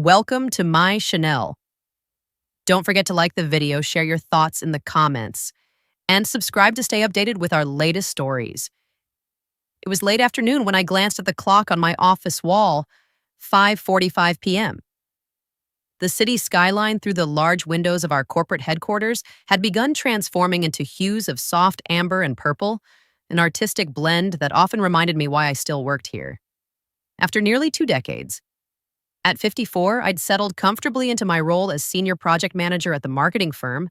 Welcome to my Chanel. Don't forget to like the video, share your thoughts in the comments, and subscribe to stay updated with our latest stories. It was late afternoon when I glanced at the clock on my office wall, 5:45 p.m. The city skyline through the large windows of our corporate headquarters had begun transforming into hues of soft amber and purple, an artistic blend that often reminded me why I still worked here. After nearly 2 decades, at 54, I'd settled comfortably into my role as senior project manager at the marketing firm.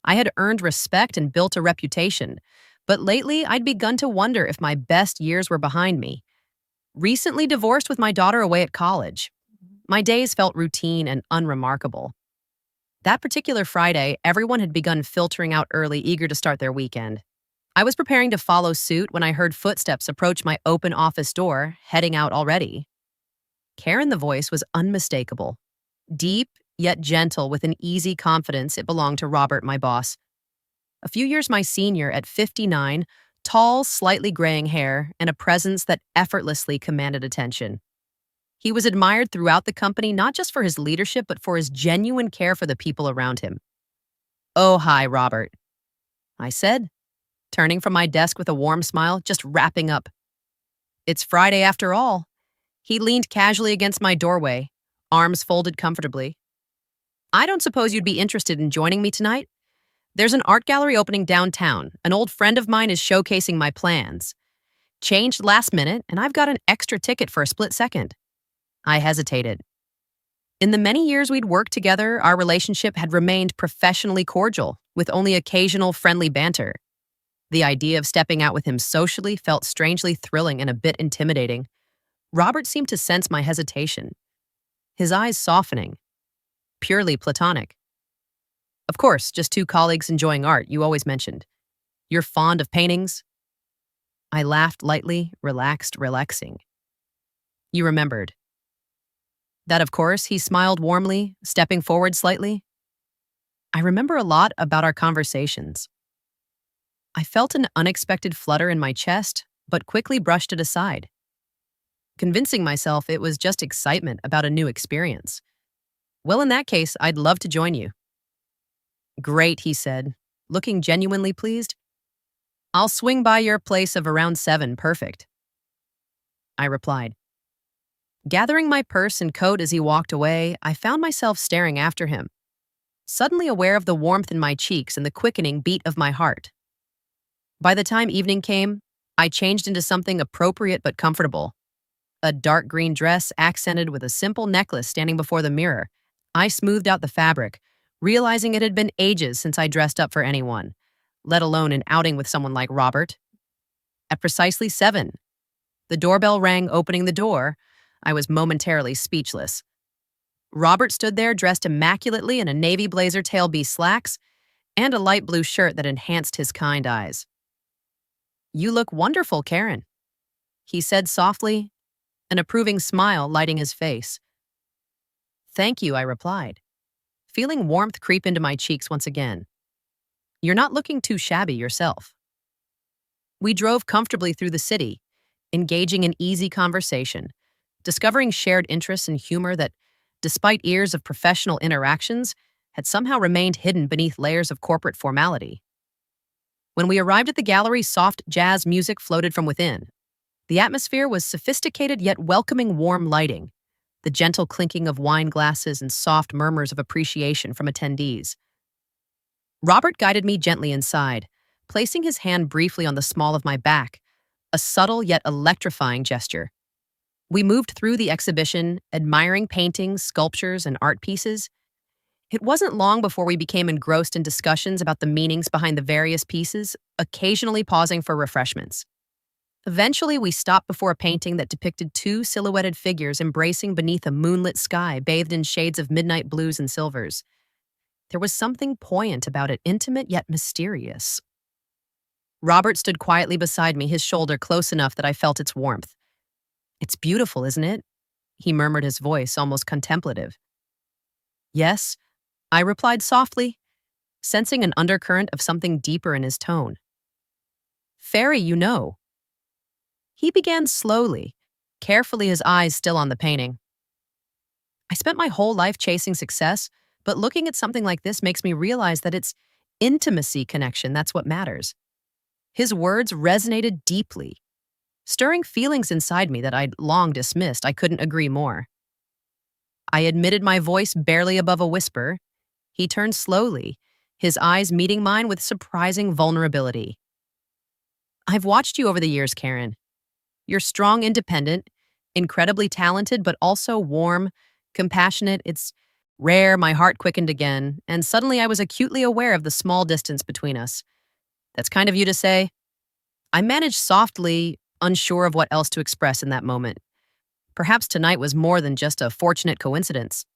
I had earned respect and built a reputation, but lately I'd begun to wonder if my best years were behind me. Recently divorced with my daughter away at college, my days felt routine and unremarkable. That particular Friday, everyone had begun filtering out early, eager to start their weekend. I was preparing to follow suit when I heard footsteps approach my open office door, heading out already. Karen, the voice, was unmistakable. Deep, yet gentle, with an easy confidence it belonged to Robert, my boss. A few years my senior at 59, tall, slightly graying hair, and a presence that effortlessly commanded attention. He was admired throughout the company not just for his leadership, but for his genuine care for the people around him. "Oh, hi, Robert," I said, turning from my desk with a warm smile, just wrapping up. "It's Friday after all." He leaned casually against my doorway, arms folded comfortably. "I don't suppose you'd be interested in joining me tonight? There's an art gallery opening downtown. An old friend of mine is showcasing my plans. Changed last minute, and I've got an extra ticket for a split second." I hesitated. In the many years we'd worked together, our relationship had remained professionally cordial, with only occasional friendly banter. The idea of stepping out with him socially felt strangely thrilling and a bit intimidating. Robert seemed to sense my hesitation, his eyes softening. "Purely platonic." "Of course, just two colleagues enjoying art, you always mentioned. You're fond of paintings?" I laughed lightly, relaxing. "You remembered." "That, of course," he smiled warmly, stepping forward slightly. "I remember a lot about our conversations." I felt an unexpected flutter in my chest, but quickly brushed it aside, convincing myself it was just excitement about a new experience. "Well, in that case, I'd love to join you." "Great," he said, looking genuinely pleased. "I'll swing by your place of around 7, perfect," I replied. Gathering my purse and coat as he walked away, I found myself staring after him, suddenly aware of the warmth in my cheeks and the quickening beat of my heart. By the time evening came, I changed into something appropriate but comfortable. A dark green dress accented with a simple necklace standing before the mirror. I smoothed out the fabric, realizing it had been ages since I dressed up for anyone, let alone an outing with someone like Robert. At precisely 7, the doorbell rang, opening the door. I was momentarily speechless. Robert stood there dressed immaculately in a navy blazer tail-B slacks and a light blue shirt that enhanced his kind eyes. "You look wonderful, Karen," he said softly, an approving smile lighting his face. "Thank you," I replied, feeling warmth creep into my cheeks once again. "You're not looking too shabby yourself." We drove comfortably through the city, engaging in easy conversation, discovering shared interests and humor that, despite years of professional interactions, had somehow remained hidden beneath layers of corporate formality. When we arrived at the gallery, soft jazz music floated from within. The atmosphere was sophisticated yet welcoming, warm lighting, the gentle clinking of wine glasses and soft murmurs of appreciation from attendees. Robert guided me gently inside, placing his hand briefly on the small of my back, a subtle yet electrifying gesture. We moved through the exhibition, admiring paintings, sculptures, and art pieces. It wasn't long before we became engrossed in discussions about the meanings behind the various pieces, occasionally pausing for refreshments. Eventually, we stopped before a painting that depicted two silhouetted figures embracing beneath a moonlit sky bathed in shades of midnight blues and silvers. There was something poignant about it, intimate yet mysterious. Robert stood quietly beside me, his shoulder close enough that I felt its warmth. "It's beautiful, isn't it?" he murmured, his voice almost contemplative. "Yes," I replied softly, sensing an undercurrent of something deeper in his tone. "Fairy, you know." He began slowly, carefully, his eyes still on the painting. I spent my whole life chasing success, but looking at something like this makes me realize that it's intimacy connection that's what matters. His words resonated deeply, stirring feelings inside me that I'd long dismissed. I couldn't agree more. I admitted my voice barely above a whisper. He turned slowly, his eyes meeting mine with surprising vulnerability. I've watched you over the years, Karen. You're strong, independent, incredibly talented, but also warm, compassionate. It's rare. My heart quickened again, and suddenly I was acutely aware of the small distance between us. That's kind of you to say. I managed softly, unsure of what else to express in that moment. Perhaps tonight was more than just a fortunate coincidence.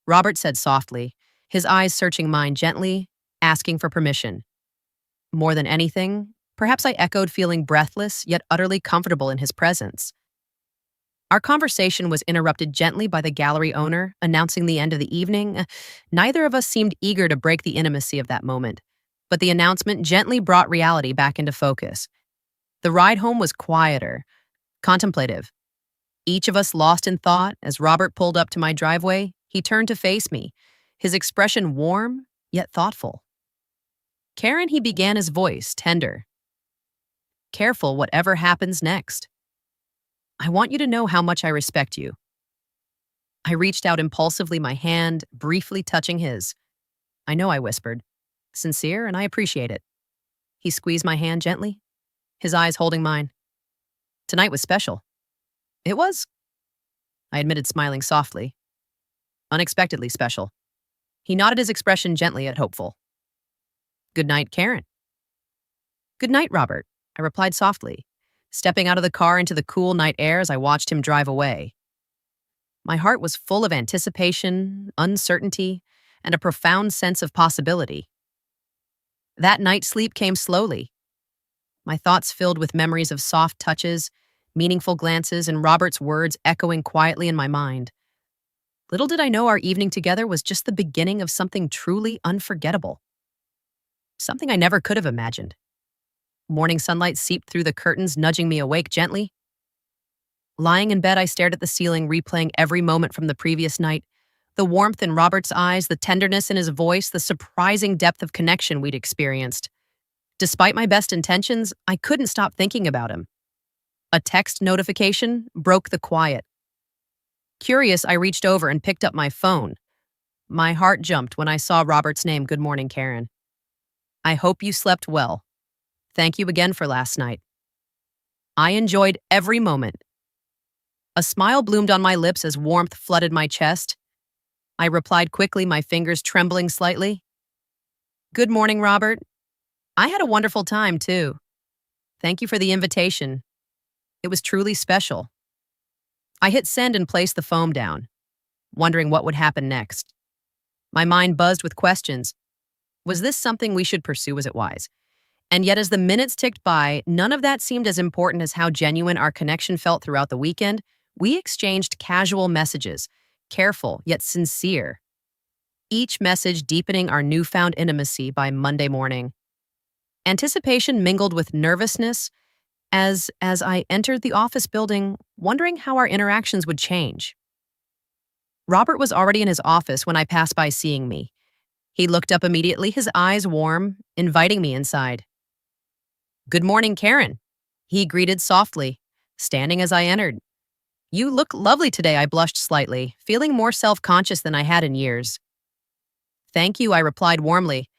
Robert said softly, his eyes searching mine gently, asking for permission. More than anything, perhaps I echoed feeling breathless yet utterly comfortable in his presence. Our conversation was interrupted gently by the gallery owner, announcing the end of the evening. Neither of us seemed eager to break the intimacy of that moment, but the announcement gently brought reality back into focus. The ride home was quieter, contemplative. Each of us lost in thought as Robert pulled up to my driveway. He turned to face me, his expression warm yet thoughtful. Karen, he began, his voice tender. Careful whatever happens next. I want you to know how much I respect you. I reached out impulsively, my hand briefly touching his. I know, I whispered. Sincere, and I appreciate it. He squeezed my hand gently, his eyes holding mine. Tonight was special. It was, I admitted, smiling softly. Unexpectedly special. He nodded, his expression gently yet hopeful. Good night, Karen. Good night, Robert, I replied softly, stepping out of the car into the cool night air as I watched him drive away. My heart was full of anticipation, uncertainty, and a profound sense of possibility. That night's sleep came slowly, my thoughts filled with memories of soft touches, meaningful glances, and Robert's words echoing quietly in my mind. Little did I know our evening together was just the beginning of something truly unforgettable. Something I never could have imagined. Morning sunlight seeped through the curtains, nudging me awake gently. Lying in bed, I stared at the ceiling, replaying every moment from the previous night. The warmth in Robert's eyes, the tenderness in his voice, the surprising depth of connection we'd experienced. Despite my best intentions, I couldn't stop thinking about him. A text notification broke the quiet. Curious, I reached over and picked up my phone. My heart jumped when I saw Robert's name. Good morning, Karen. I hope you slept well. Thank you again for last night. I enjoyed every moment. A smile bloomed on my lips as warmth flooded my chest. I replied quickly, my fingers trembling slightly. Good morning, Robert. I had a wonderful time, too. Thank you for the invitation. It was truly special. I hit send and placed the phone down, wondering what would happen next. My mind buzzed with questions. Was this something we should pursue? Was it wise? And yet, as the minutes ticked by, none of that seemed as important as how genuine our connection felt throughout the weekend. We exchanged casual messages, careful yet sincere, each message deepening our newfound intimacy by Monday morning. Anticipation mingled with nervousness as I entered the office building, wondering how our interactions would change. Robert was already in his office when I passed by, seeing me. He looked up immediately, his eyes warm, inviting me inside. Good morning, Karen, he greeted softly, standing as I entered. You look lovely today, I blushed slightly, feeling more self-conscious than I had in years. Thank you, I replied warmly.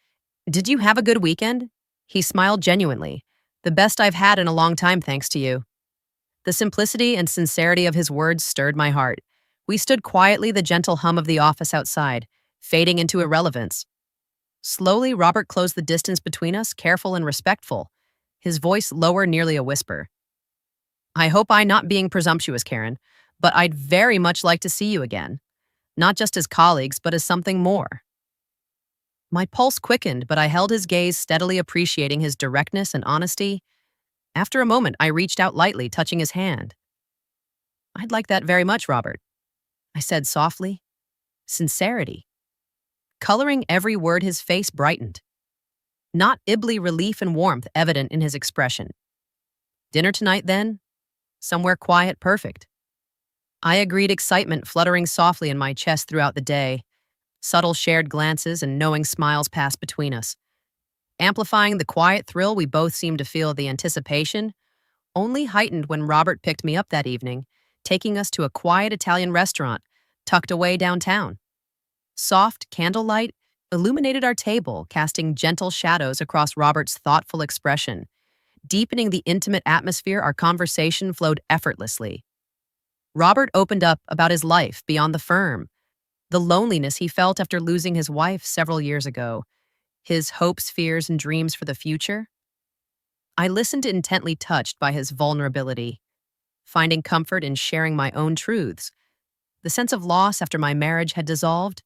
Did you have a good weekend? He smiled genuinely. The best I've had in a long time, thanks to you. The simplicity and sincerity of his words stirred my heart. We stood quietly, the gentle hum of the office outside, fading into irrelevance. Slowly, Robert closed the distance between us, careful and respectful, his voice lower, nearly a whisper. I hope I'm not being presumptuous, Karen, but I'd very much like to see you again. Not just as colleagues, but as something more. My pulse quickened, but I held his gaze steadily, appreciating his directness and honesty. After a moment, I reached out lightly, touching his hand. I'd like that very much, Robert, I said softly. Sincerity. Coloring every word, his face brightened. Not ibbly relief and warmth evident in his expression. Dinner tonight, then? Somewhere quiet, perfect. I agreed, excitement fluttering softly in my chest throughout the day. Subtle shared glances and knowing smiles passed between us, amplifying the quiet thrill we both seemed to feel. The anticipation only heightened when Robert picked me up that evening, taking us to a quiet Italian restaurant tucked away downtown. Soft candlelight illuminated our table, casting gentle shadows across Robert's thoughtful expression. Deepening the intimate atmosphere, our conversation flowed effortlessly. Robert opened up about his life beyond the firm, the loneliness he felt after losing his wife several years ago, his hopes, fears, and dreams for the future. I listened, intently touched by his vulnerability, finding comfort in sharing my own truths, the sense of loss after my marriage had dissolved,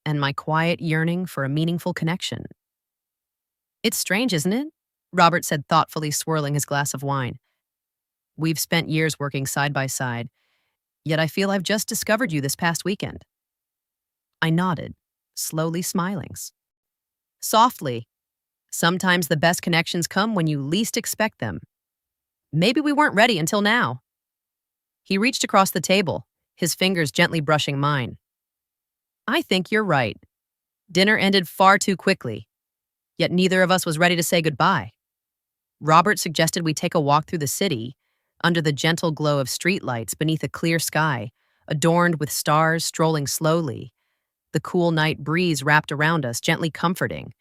and my quiet yearning for a meaningful connection. "It's strange, isn't it?" Robert said thoughtfully, swirling his glass of wine. "We've spent years working side by side, yet I feel I've just discovered you this past weekend." I nodded, slowly smiling. Softly, "Sometimes the best connections come when you least expect them. Maybe we weren't ready until now." He reached across the table, his fingers gently brushing mine. "I think you're right. Dinner ended far too quickly, yet neither of us was ready to say goodbye." Robert suggested we take a walk through the city, under the gentle glow of streetlights beneath a clear sky, adorned with stars strolling slowly. The cool night breeze wrapped around us, gently comforting,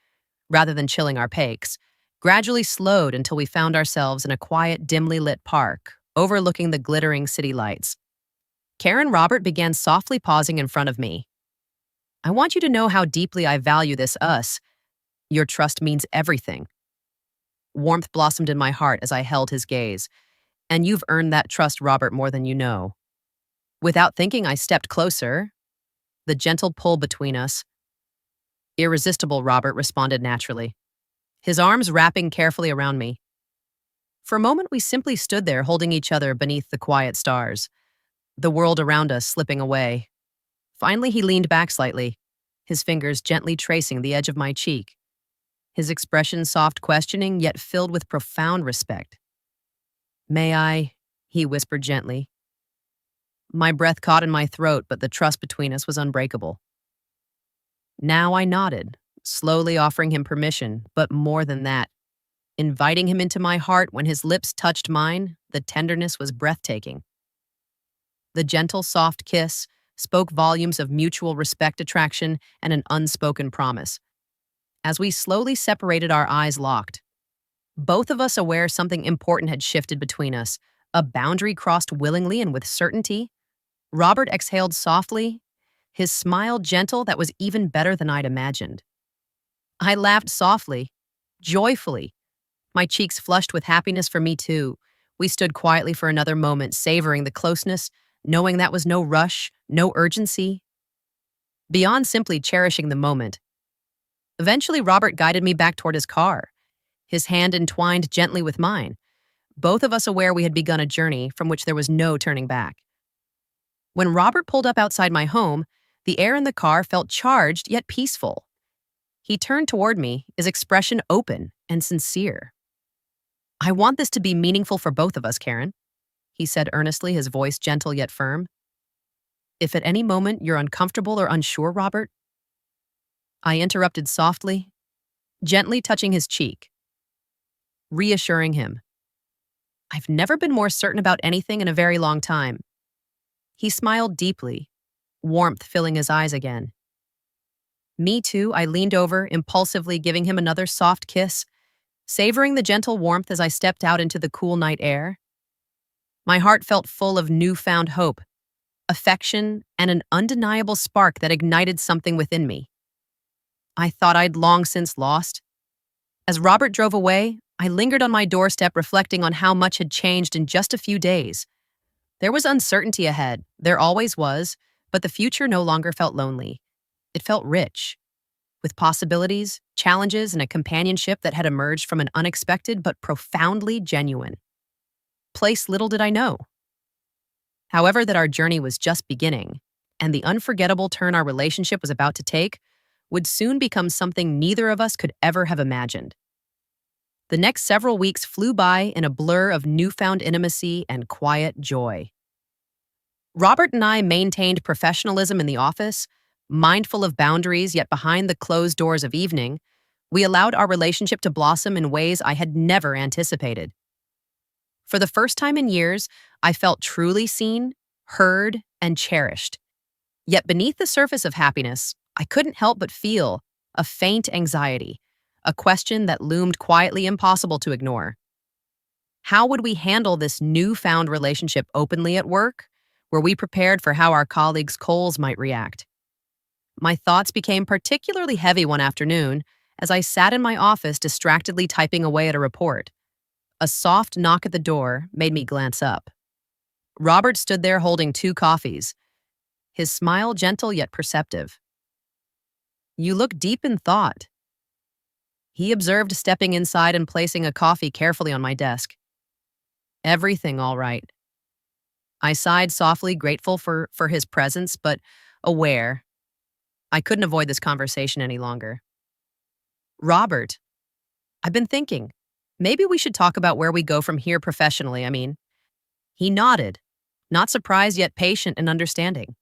rather than chilling our pace, gradually slowed until we found ourselves in a quiet, dimly lit park, overlooking the glittering city lights. Karen, Robert began softly pausing in front of me. "I want you to know how deeply I value this us. Your trust means everything." Warmth blossomed in my heart as I held his gaze. "And you've earned that trust, Robert, more than you know." Without thinking, I stepped closer, the gentle pull between us. "Irresistible," Robert responded naturally, his arms wrapping carefully around me. For a moment, we simply stood there, holding each other beneath the quiet stars, the world around us slipping away. Finally, he leaned back slightly, his fingers gently tracing the edge of my cheek, his expression soft, questioning, yet filled with profound respect. "May I?" he whispered gently. My breath caught in my throat, but the trust between us was unbreakable. Now I nodded, slowly offering him permission, but more than that, inviting him into my heart. When his lips touched mine, the tenderness was breathtaking. The gentle, soft kiss spoke volumes of mutual respect, attraction, and an unspoken promise. As we slowly separated, our eyes locked, both of us aware something important had shifted between us, a boundary crossed willingly and with certainty. Robert exhaled softly, his smile gentle, that was even better than I'd imagined. I laughed softly, joyfully, my cheeks flushed with happiness. For me too. We stood quietly for another moment, savoring the closeness, knowing that was no rush, no urgency. Beyond simply cherishing the moment. Eventually, Robert guided me back toward his car, his hand entwined gently with mine, both of us aware we had begun a journey from which there was no turning back. When Robert pulled up outside my home, the air in the car felt charged yet peaceful. He turned toward me, his expression open and sincere. "I want this to be meaningful for both of us, Karen," he said earnestly, his voice gentle yet firm. "If at any moment you're uncomfortable or unsure, Robert," I interrupted softly, gently touching his cheek, reassuring him. "I've never been more certain about anything in a very long time." He smiled deeply, warmth filling his eyes again. Me too, I leaned over, impulsively giving him another soft kiss, savoring the gentle warmth as I stepped out into the cool night air. My heart felt full of newfound hope, affection, and an undeniable spark that ignited something within me I thought I'd long since lost. As Robert drove away, I lingered on my doorstep, reflecting on how much had changed in just a few days. There was uncertainty ahead, there always was, but the future no longer felt lonely. It felt rich, with possibilities, challenges, and a companionship that had emerged from an unexpected but profoundly genuine place. Little did I know, however, that our journey was just beginning, and the unforgettable turn our relationship was about to take would soon become something neither of us could ever have imagined. The next several weeks flew by in a blur of newfound intimacy and quiet joy. Robert and I maintained professionalism in the office, mindful of boundaries, yet behind the closed doors of evening. We allowed our relationship to blossom in ways I had never anticipated. For the first time in years, I felt truly seen, heard, and cherished. Yet beneath the surface of happiness, I couldn't help but feel a faint anxiety, a question that loomed quietly impossible to ignore. How would we handle this newfound relationship openly at work? Were we prepared for how our colleagues' Coles might react? My thoughts became particularly heavy one afternoon as I sat in my office distractedly typing away at a report. A soft knock at the door made me glance up. Robert stood there holding two coffees, his smile gentle yet perceptive. "You look deep in thought," he observed, stepping inside and placing a coffee carefully on my desk. "Everything all right." I sighed softly, grateful for his presence, but aware I couldn't avoid this conversation any longer. "Robert, I've been thinking, maybe we should talk about where we go from here professionally, I mean." He nodded, not surprised yet patient and understanding.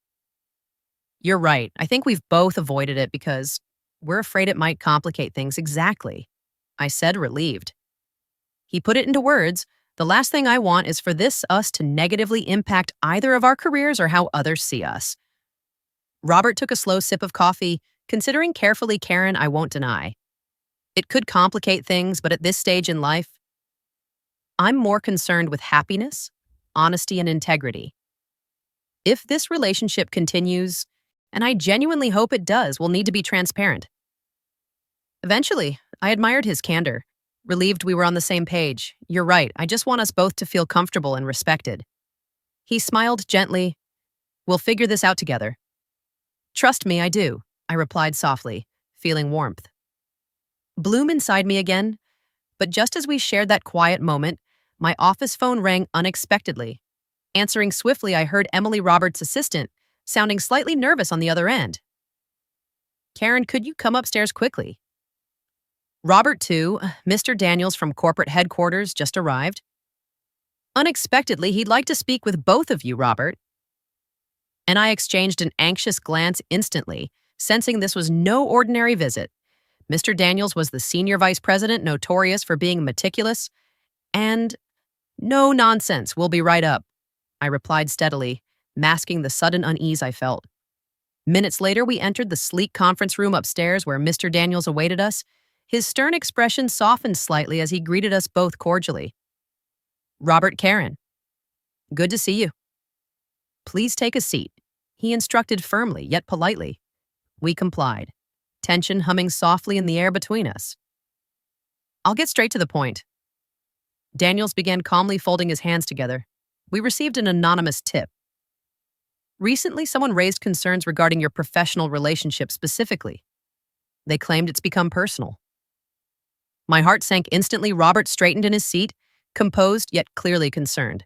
"You're right. I think we've both avoided it because we're afraid it might complicate things." "Exactly," I said, relieved. He put it into words. "The last thing I want is for us to negatively impact either of our careers or how others see us." Robert took a slow sip of coffee, considering carefully. "Karen, I won't deny. It could complicate things, but at this stage in life, I'm more concerned with happiness, honesty, and integrity. If this relationship continues, and I genuinely hope it does, we'll need to be transparent." Eventually, I admired his candor, relieved we were on the same page. "You're right, I just want us both to feel comfortable and respected." He smiled gently. "We'll figure this out together." "Trust me, I do," I replied softly, feeling warmth bloom inside me again. But just as we shared that quiet moment, my office phone rang unexpectedly. Answering swiftly, I heard Emily, Robert's assistant, sounding slightly nervous on the other end. "Karen, could you come upstairs quickly? Robert, too, Mr. Daniels from corporate headquarters, just arrived. Unexpectedly, he'd like to speak with both of you, Robert." And I exchanged an anxious glance instantly, sensing this was no ordinary visit. Mr. Daniels was the senior vice president, notorious for being meticulous, and "No nonsense, we'll be right up," I replied steadily, masking the sudden unease I felt. Minutes later, we entered the sleek conference room upstairs where Mr. Daniels awaited us. His stern expression softened slightly as he greeted us both cordially. "Robert, Karen, good to see you. Please take a seat," he instructed firmly yet politely. We complied, tension humming softly in the air between us. "I'll get straight to the point." Daniels began calmly folding his hands together. "We received an anonymous tip. Recently, someone raised concerns regarding your professional relationship specifically. They claimed it's become personal." My heart sank instantly. Robert straightened in his seat, composed yet clearly concerned.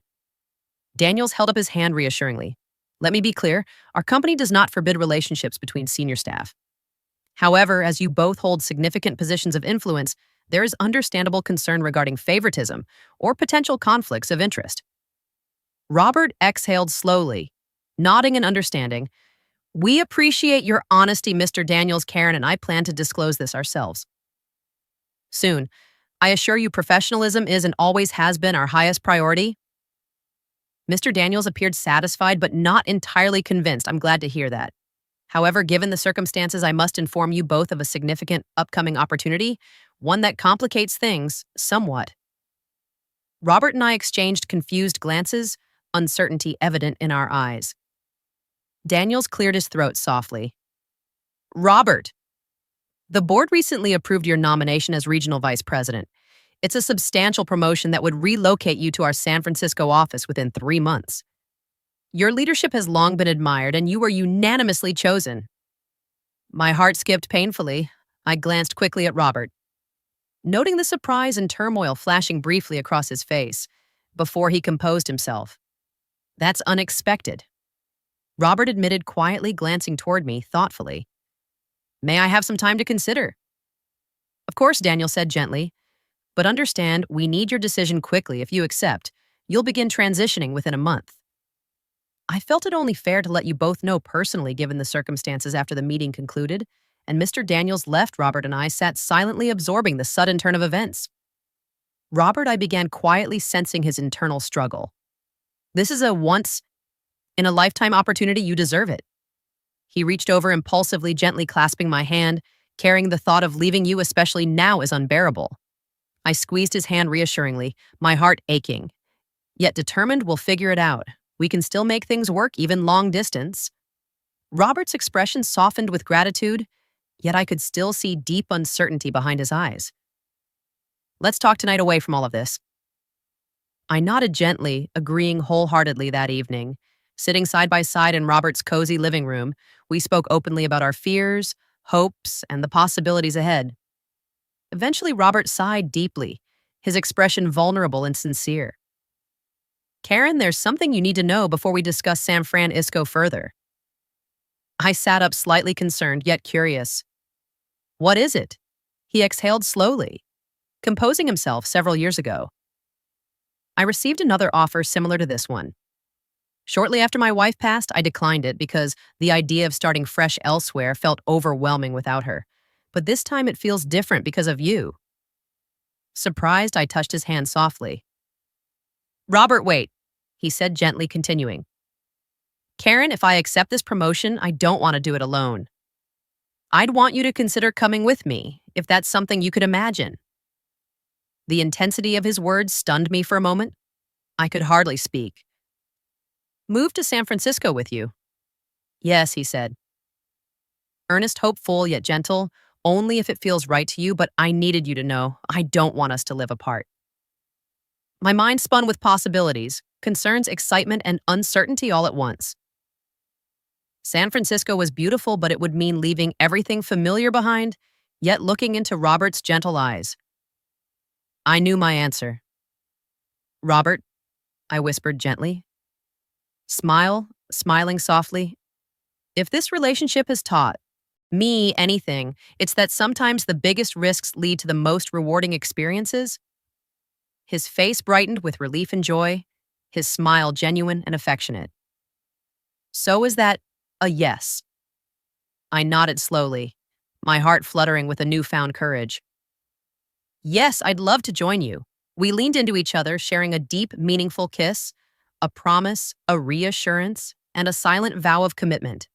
Daniels held up his hand reassuringly. "Let me be clear, our company does not forbid relationships between senior staff. However, as you both hold significant positions of influence, there is understandable concern regarding favoritism or potential conflicts of interest." Robert exhaled slowly, nodding in understanding. "We appreciate your honesty, Mr. Daniels. Karen and I plan to disclose this ourselves soon. I assure you professionalism is and always has been our highest priority." Mr. Daniels appeared satisfied but not entirely convinced. "I'm glad to hear that. However, given the circumstances, I must inform you both of a significant upcoming opportunity, one that complicates things somewhat." Robert and I exchanged confused glances, uncertainty evident in our eyes. Daniels cleared his throat softly. "Robert, the board recently approved your nomination as regional vice president. It's a substantial promotion that would relocate you to our San Francisco office within 3 months. Your leadership has long been admired, and you were unanimously chosen." My heart skipped painfully. I glanced quickly at Robert, noting the surprise and turmoil flashing briefly across his face before he composed himself. "That's unexpected," Robert admitted quietly, glancing toward me thoughtfully. "May I have some time to consider?" "Of course," Daniel said gently, "but understand, we need your decision quickly. If you accept, you'll begin transitioning within a month." I felt it only fair to let you both know personally given the circumstances after the meeting concluded, and Mr. Daniels left. Robert and I sat silently absorbing the sudden turn of events. Robert, I began quietly sensing his internal struggle. This is a once in a lifetime opportunity, you deserve it. He reached over impulsively, gently clasping my hand, carrying the thought of leaving you, especially now, is unbearable. I squeezed his hand reassuringly, my heart aching. Yet determined, we'll figure it out. We can still make things work, even long distance. Robert's expression softened with gratitude, yet I could still see deep uncertainty behind his eyes. Let's talk tonight away from all of this. I nodded gently, agreeing wholeheartedly that evening. Sitting side by side in Robert's cozy living room, we spoke openly about our fears, hopes, and the possibilities ahead. Eventually, Robert sighed deeply, his expression vulnerable and sincere. Karen, there's something you need to know before we discuss San Francisco further. I sat up slightly concerned, yet curious. What is it? He exhaled slowly, composing himself several years ago. I received another offer similar to this one. Shortly after my wife passed, I declined it because the idea of starting fresh elsewhere felt overwhelming without her. But this time it feels different because of you. Surprised, I touched his hand softly. Robert, wait, he said gently, continuing. Karen, if I accept this promotion, I don't want to do it alone. I'd want you to consider coming with me, if that's something you could imagine. The intensity of his words stunned me for a moment. I could hardly speak. Move to San Francisco with you? Yes, he said. Earnest, hopeful, yet gentle, only if it feels right to you, but I needed you to know I don't want us to live apart. My mind spun with possibilities, concerns, excitement, and uncertainty all at once. San Francisco was beautiful, but it would mean leaving everything familiar behind, yet looking into Robert's gentle eyes. I knew my answer. Robert, I whispered gently. Smiling softly. If this relationship has taught me anything, it's that sometimes the biggest risks lead to the most rewarding experiences. His face brightened with relief and joy, his smile genuine and affectionate. So is that a yes? I nodded slowly, my heart fluttering with a newfound courage. Yes, I'd love to join you. We leaned into each other, sharing a deep, meaningful kiss, a promise, a reassurance, and a silent vow of commitment.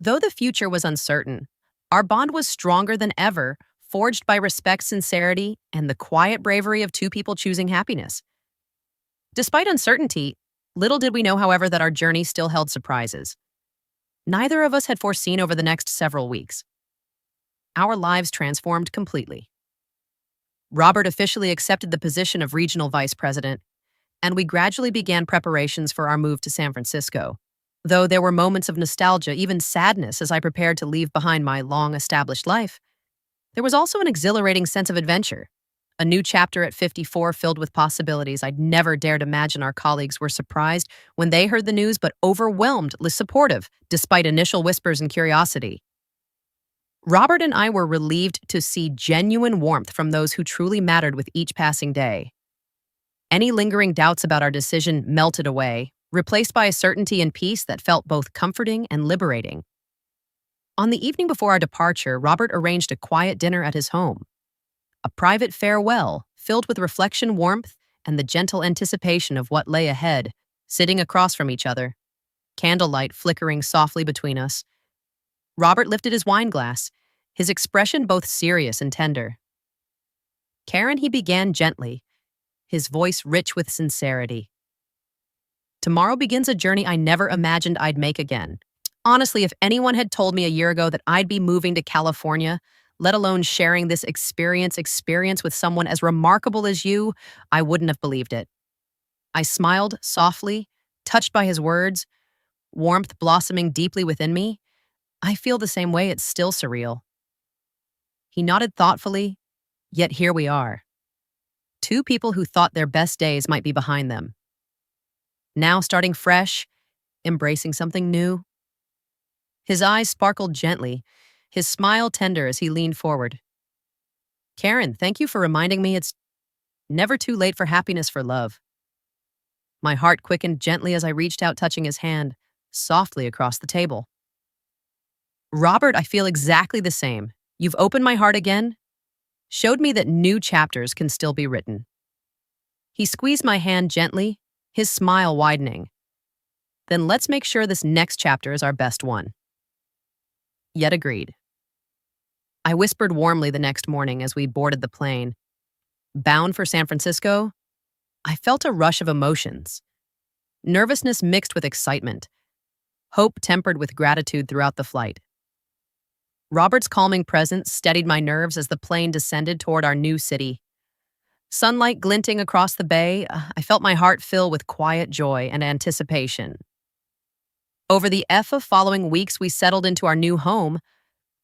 Though the future was uncertain, our bond was stronger than ever, forged by respect, sincerity, and the quiet bravery of two people choosing happiness. Despite uncertainty, little did we know, however, that our journey still held surprises. Neither of us had foreseen over the next several weeks. Our lives transformed completely. Robert officially accepted the position of regional vice president, and we gradually began preparations for our move to San Francisco. Though there were moments of nostalgia, even sadness, as I prepared to leave behind my long-established life, there was also an exhilarating sense of adventure. A new chapter at 54 filled with possibilities I'd never dared imagine. Our colleagues were surprised when they heard the news, but overwhelmingly supportive, despite initial whispers and curiosity. Robert and I were relieved to see genuine warmth from those who truly mattered with each passing day. Any lingering doubts about our decision melted away, replaced by a certainty and peace that felt both comforting and liberating. On the evening before our departure, Robert arranged a quiet dinner at his home. A private farewell, filled with reflection, warmth, and the gentle anticipation of what lay ahead, sitting across from each other, candlelight flickering softly between us. Robert lifted his wine glass, his expression both serious and tender. Karen, he began gently, his voice rich with sincerity. Tomorrow begins a journey I never imagined I'd make again. Honestly, if anyone had told me a year ago that I'd be moving to California, let alone sharing this experience with someone as remarkable as you, I wouldn't have believed it. I smiled softly, touched by his words, warmth blossoming deeply within me. I feel the same way, it's still surreal. He nodded thoughtfully, yet here we are. Two people who thought their best days might be behind them. Now starting fresh, embracing something new. His eyes sparkled gently, his smile tender as he leaned forward. Karen, thank you for reminding me it's never too late for happiness, for love. My heart quickened gently as I reached out, touching his hand, softly across the table. Robert, I feel exactly the same. You've opened my heart again, showed me that new chapters can still be written. He squeezed my hand gently, his smile widening. Then let's make sure this next chapter is our best one. Yet agreed. I whispered warmly the next morning as we boarded the plane. Bound for San Francisco, I felt a rush of emotions. Nervousness mixed with excitement. Hope tempered with gratitude throughout the flight. Robert's calming presence steadied my nerves as the plane descended toward our new city. Sunlight glinting across the bay, I felt my heart fill with quiet joy and anticipation. Over the of following weeks, we settled into our new home,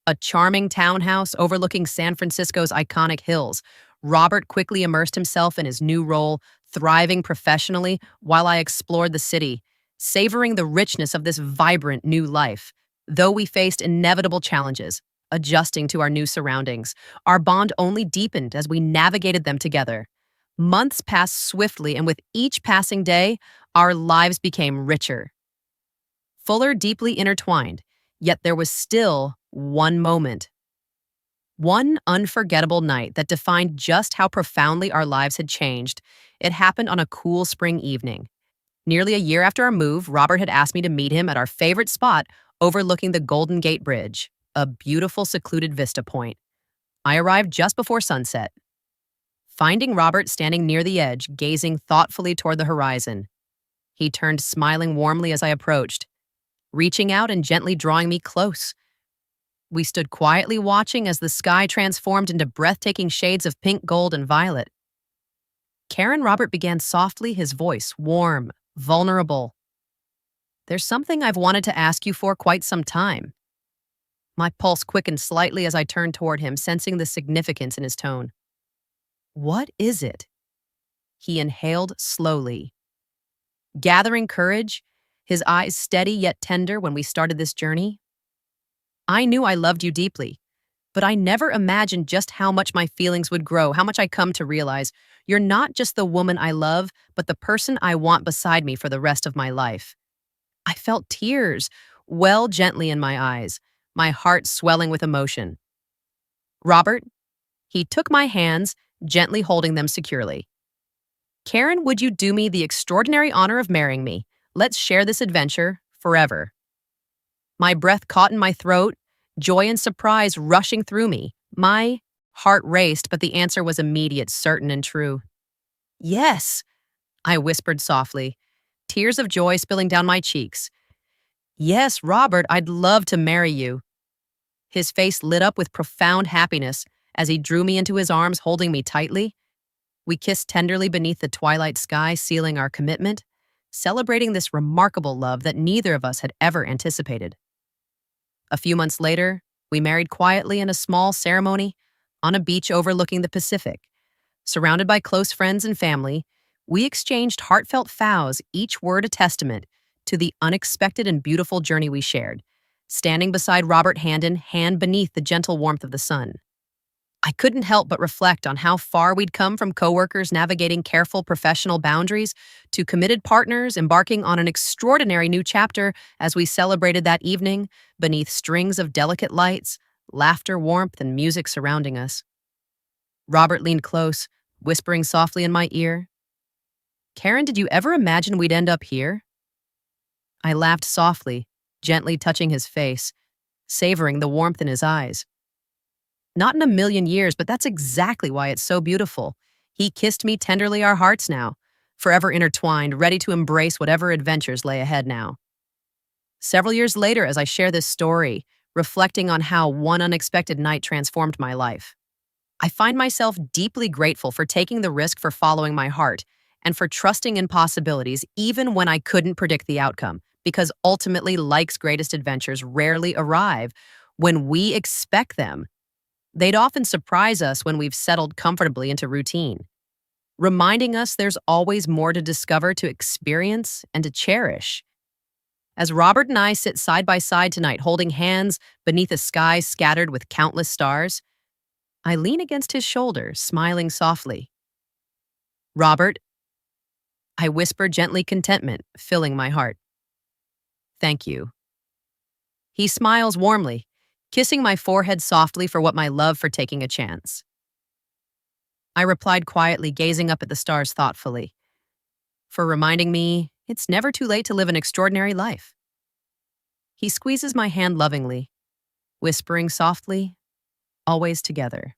a charming townhouse overlooking San Francisco's iconic hills. Robert quickly immersed himself in his new role, thriving professionally while I explored the city, savoring the richness of this vibrant new life. Though we faced inevitable challenges, adjusting to our new surroundings, our bond only deepened as we navigated them together. Months passed swiftly, and with each passing day, our lives became richer. Fuller, deeply intertwined, yet there was still one moment. One unforgettable night that defined just how profoundly our lives had changed. It happened on a cool spring evening. Nearly a year after our move, Robert had asked me to meet him at our favorite spot overlooking the Golden Gate Bridge, a beautiful secluded vista point. I arrived just before sunset. Finding Robert standing near the edge, gazing thoughtfully toward the horizon, he turned smiling warmly as I approached, reaching out and gently drawing me close. We stood quietly watching as the sky transformed into breathtaking shades of pink, gold, and violet. Karen, Robert began softly, his voice warm, vulnerable. There's something I've wanted to ask you for quite some time. My pulse quickened slightly as I turned toward him, sensing the significance in his tone. What is it? He inhaled slowly. Gathering courage, his eyes steady yet tender when we started this journey. I knew I loved you deeply, but I never imagined just how much my feelings would grow, how much I come to realize you're not just the woman I love, but the person I want beside me for the rest of my life. I felt tears well gently in my eyes, my heart swelling with emotion. Robert, he took my hands, gently holding them securely. Karen, would you do me the extraordinary honor of marrying me? Let's share this adventure forever. My breath caught in my throat, joy and surprise rushing through me. My heart raced, but the answer was immediate, certain, and true. Yes, I whispered softly, tears of joy spilling down my cheeks. Yes, Robert, I'd love to marry you. His face lit up with profound happiness as he drew me into his arms, holding me tightly. We kissed tenderly beneath the twilight sky, sealing our commitment, celebrating this remarkable love that neither of us had ever anticipated. A few months later, we married quietly in a small ceremony on a beach overlooking the Pacific. Surrounded by close friends and family, we exchanged heartfelt vows, each word a testament to the unexpected and beautiful journey we shared, standing beside Robert hand in hand beneath the gentle warmth of the sun. I couldn't help but reflect on how far we'd come from coworkers navigating careful professional boundaries to committed partners embarking on an extraordinary new chapter as we celebrated that evening beneath strings of delicate lights, laughter, warmth, and music surrounding us. Robert leaned close, whispering softly in my ear, Karen, did you ever imagine we'd end up here? I laughed softly, gently touching his face, savoring the warmth in his eyes. Not in a million years, but that's exactly why it's so beautiful. He kissed me tenderly, our hearts now, forever intertwined, ready to embrace whatever adventures lay ahead now. Several years later, as I share this story, reflecting on how one unexpected night transformed my life, I find myself deeply grateful for taking the risk, for following my heart, and for trusting in possibilities even when I couldn't predict the outcome, because ultimately life's greatest adventures rarely arrive when we expect them. They'd often surprise us when we've settled comfortably into routine, reminding us there's always more to discover, to experience, and to cherish. As Robert and I sit side by side tonight, holding hands beneath a sky scattered with countless stars, I lean against his shoulder, smiling softly. Robert, I whisper gently contentment, filling my heart. Thank you. He smiles warmly, kissing my forehead softly for what my love for taking a chance. I replied quietly, gazing up at the stars thoughtfully, for reminding me it's never too late to live an extraordinary life. He squeezes my hand lovingly, whispering softly, always together.